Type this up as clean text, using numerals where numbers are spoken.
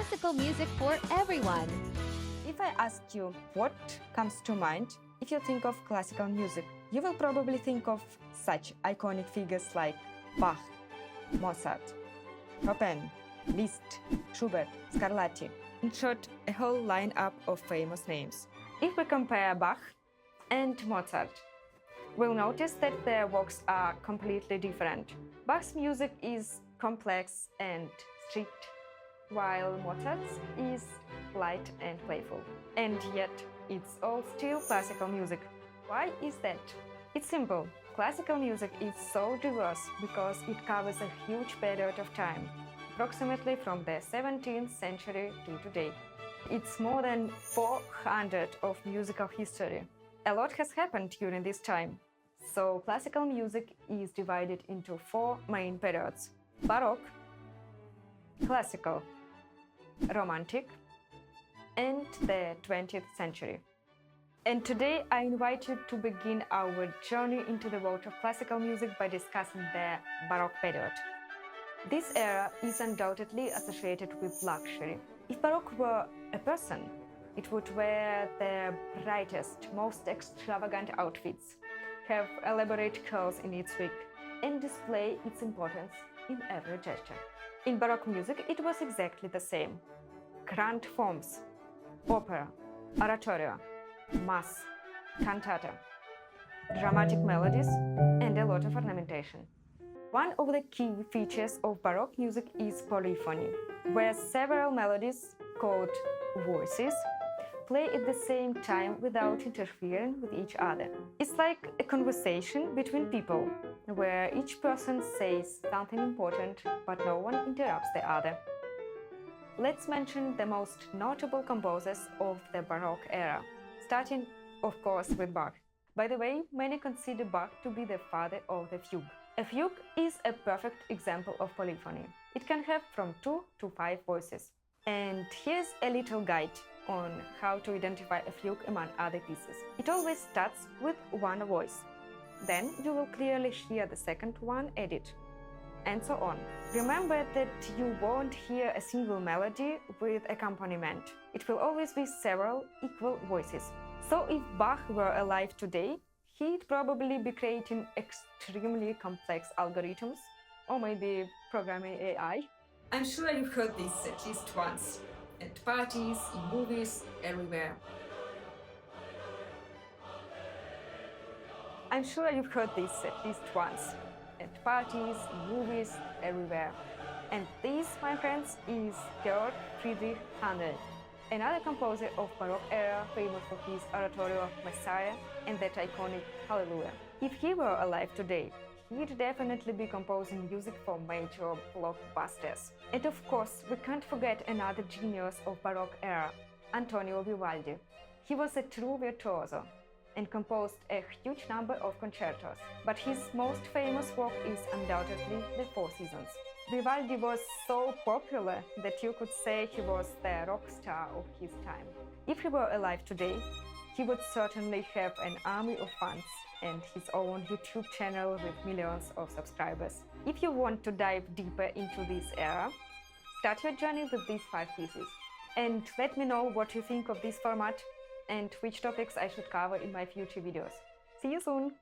classical music for everyone. If I ask you what comes to mind, if you think of classical music, you will probably think of such iconic figures like Bach, Mozart, Chopin, Liszt, Schubert, Scarlatti. In short, a whole lineup of famous names. If we compare Bach and Mozart, we'll notice that their works are completely different. Bach's music is complex and strict, while Mozart's is light and playful. And yet, it's all still classical music. Why is that? It's simple. Classical music is so diverse because it covers a huge period of time, approximately from the 17th century to today. It's more than 400 of musical history. A lot has happened during this time. So classical music is divided into 4 main periods: Baroque, Classical, Romantic, and the 20th century. And today I invite you to begin our journey into the world of classical music by discussing the Baroque period. This era is undoubtedly associated with luxury. If Baroque were a person, it would wear the brightest, most extravagant outfits, have elaborate curls in its wig, and display its importance in every gesture. In Baroque music, it was exactly the same. Grand forms, opera, oratorio, mass, cantata, dramatic melodies, and a lot of ornamentation. One of the key features of Baroque music is polyphony, where several melodies, called voices, play at the same time without interfering with each other. It's like a conversation between people, where each person says something important, but no one interrupts the other. Let's mention the most notable composers of the Baroque era, starting, of course, with Bach. By the way, many consider Bach to be the father of the fugue. A fugue is a perfect example of polyphony. It can have from 2 to 5 voices. And here's a little guide on how to identify a fugue among other pieces. It always starts with one voice. Then you will clearly hear the second one added, and so on. Remember that you won't hear a single melody with accompaniment. It will always be several equal voices. So if Bach were alive today, he'd probably be creating extremely complex algorithms, or maybe programming AI. I'm sure you've heard this at least once, at parties, in movies, everywhere. I'm sure you've heard this at least once, at parties, in movies, everywhere. And this, my friends, is Georg Friedrich Handel, another composer of Baroque era, famous for his oratorio Messiah and that iconic Hallelujah. If he were alive today, he'd definitely be composing music for major blockbusters. And of course, we can't forget another genius of Baroque era, Antonio Vivaldi. He was a true virtuoso and composed a huge number of concertos, but his most famous work is undoubtedly The Four Seasons. Vivaldi was so popular that you could say he was the rock star of his time. If he were alive today, he would certainly have an army of fans and his own YouTube channel with millions of subscribers. If you want to dive deeper into this era, start your journey with these 5 pieces. And let me know what you think of this format and which topics I should cover in my future videos. See you soon!